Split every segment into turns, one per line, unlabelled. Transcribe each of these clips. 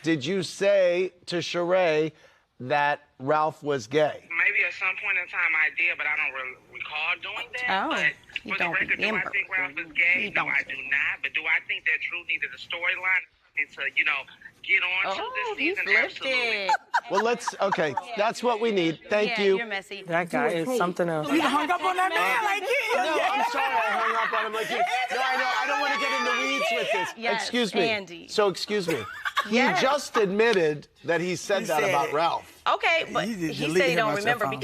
Did you say to Sheree that Ralph was gay?
Maybe at some point in time I did, but I don't recall doing that. But for the record, do I think Ralph is gay? No, I do not. But do I think that Drew needed a storyline to, get on to this season? Absolutely.
Well, okay, that's what we need. Thank you.
You're messy.
That guy is something else.
You hung up on that man like he is.
No, I'm sorry I hung up on him like you. No, I know. I don't want to get in the weeds with this.
Yes,
excuse me.
Andy.
So, excuse me. He just admitted that he said that about Ralph.
Okay, but he said he don't remember because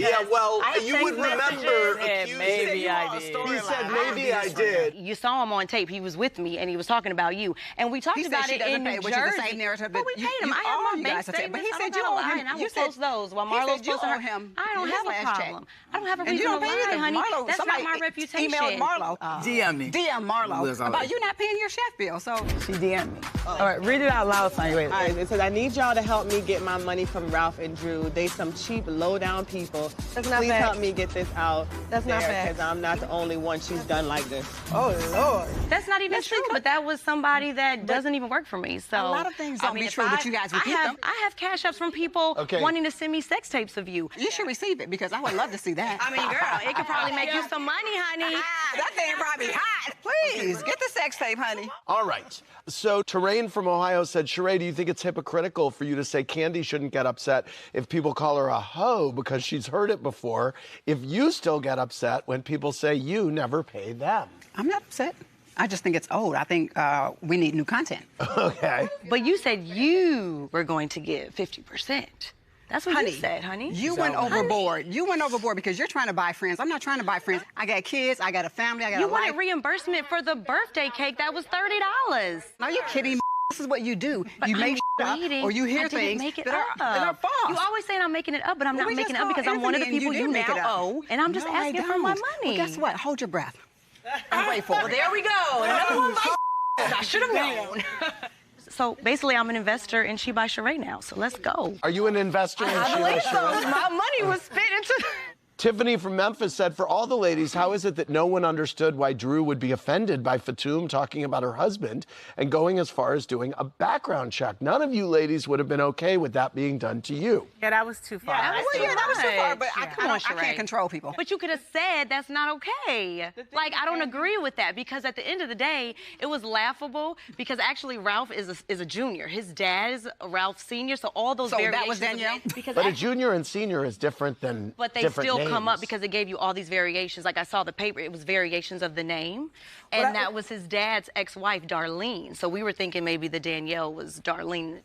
you would remember.
Maybe I did.
He said maybe I did.
You saw him on tape. He was with me, and he was talking about you. And we talked about it in New Jersey.
Which is the same narrative
but we paid him. I have my bank statements.
But he said
you
owe him.
and I will post those while Marlo's posting
him.
I don't have a problem. I don't have a reason to lie, honey. That's not my reputation.
Emailed Marlo.
DM me.
DM Marlo about you not paying your chef bill. So
she DM'd me.
All right, read it out loud, Sonya. Wait. It says, I need y'all to help me get my money from Ralph and Drew. They some cheap, low-down people.
That's not
Please
fair.
help me get this out.
That's not fair.
Because I'm not the only one she's done like this.
Oh, Lord.
That's not even true, but that was somebody that doesn't even work for me. So
a lot of things don't be true, but you guys repeat them.
I have cash ups from people wanting to send me sex tapes of you.
You should receive it because I would love to see that.
I mean, girl, it could probably make you some money, honey.
That thing probably hot. Please, get the sex tape, honey.
All right. So Terrain from Ohio said, Sheree, do you think it's hypocritical for you to say Candy shouldn't get upset if people call her a hoe because she's heard it before, if you still get upset when people say you never pay them?
I'm not upset. I just think it's old. I think we need new content.
Okay.
But you said you were going to give 50%. That's what you said, honey.
You went overboard. You went overboard because you're trying to buy friends. I'm not trying to buy friends. I got kids. I got a family. I got a life.
You wanted reimbursement for the birthday cake. That was $30.
Are you kidding me? This is what you do.
But
you make up or you hear things that are false.
You always saying I'm making it up, but I'm not making it up because I'm one of the people you now owe, and I'm just asking for my money.
Well, guess what? Hold your breath. And wait for it.
Well, there we go. Another one by I should have known. So basically, I'm an investor in She by Sheree now. So let's go.
Are you an investor in She by Sheree?
My money was spent into.
Tiffany from Memphis said, for all the ladies, how is it that no one understood why Drew would be offended by Fatum talking about her husband and going as far as doing a background check? None of you ladies would have been okay with that being done to you.
Yeah, that was too far.
That was too far, but I
Sheree.
can't control people.
But you could have said that's not okay. Like, I don't agree with that because at the end of the day, it was laughable because actually Ralph is a junior. His dad is Ralph Senior, so all those variations.
That was Danielle?
But a junior and senior is different than
But they still come up because it gave you all these variations. Like I saw the paper, it was variations of the name. And that was his dad's ex-wife, Darlene. So we were thinking maybe the Danielle was Darlene.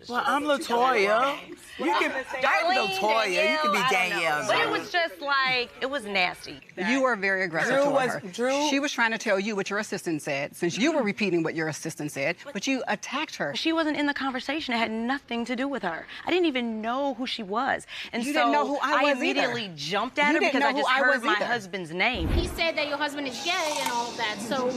Well, I'm LaToya. You can be LaToya. You can be Danielle.
But it was just like, it was nasty.
You were very aggressive toward her. She was trying to tell you what your assistant said, since you were repeating what your assistant said, but you attacked her.
She wasn't in the conversation. It had nothing to do with her. I didn't even know who she was. And
you
so
didn't know who I was
immediately jumped at her because I just heard my husband's name.
He said that your husband is gay and all of that, so...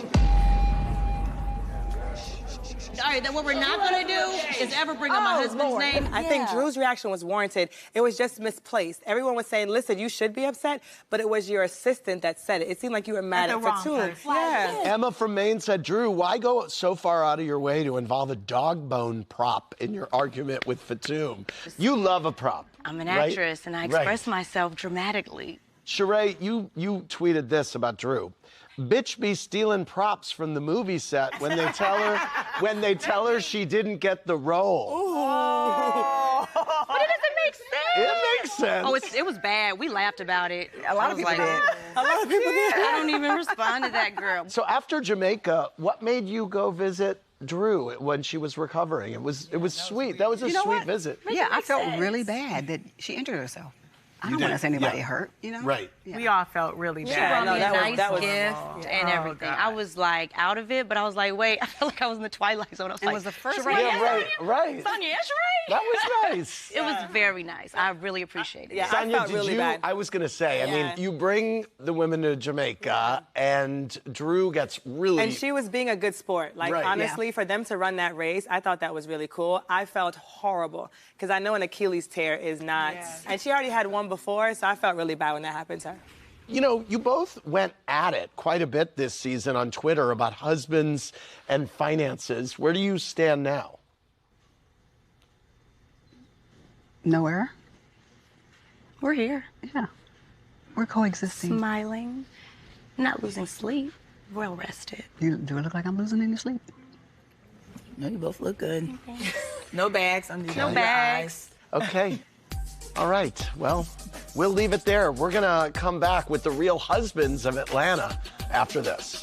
All right, then what we're not going to do is ever bring up my husband's name.
I think Drew's reaction was warranted. It was just misplaced. Everyone was saying, listen, you should be upset, but it was your assistant that said it. It seemed like you were mad at Fatum. Yeah.
Emma from Maine said, Drew, why go so far out of your way to involve a dog bone prop in your argument with Fatum? You love a prop.
I'm an actress, and I express myself dramatically.
Sheree, you tweeted this about Drew. Bitch be stealing props from the movie set when they tell her she didn't get the role.
Oh. But it doesn't make sense.
It makes sense.
Oh, it was bad. We laughed about it.
A lot of people did.
A lot of people did.
I don't even respond to that girl.
So after Jamaica, what made you go visit Drew when she was recovering? It was sweet. That was a sweet visit.
Yeah, I felt really bad that she injured herself. I don't want to see anybody hurt, you know?
Right.
Yeah.
We all felt really
She
bad.
brought me a nice gift and everything.
God.
I was like out of it, but I was like, wait, I felt like I was in the Twilight Zone. I was
It
like,
was the first
Sheree,
right.
Sonya, Sheree.
That was nice.
It was very nice. I really appreciated it.
Yeah,
Sonya,
I felt really bad.
I was going to say, I mean, you bring the women to Jamaica, and Drew gets really...
And she was being a good sport. Like, honestly, for them to run that race, I thought that was really cool. I felt horrible, because I know an Achilles tear is not... And she already had one before, so I felt really bad when that happened to her.
You know, you both went at it quite a bit this season on Twitter about husbands and finances. Where do you stand now?
Nowhere.
We're here.
Yeah. We're coexisting.
Smiling, not losing sleep, well rested.
Do it look like I'm losing any sleep?
No, you both look good. No bags under your
bags.
eyes.
Okay. All right. Well, we'll leave it there. We're going to come back with the real husbands of Atlanta after this.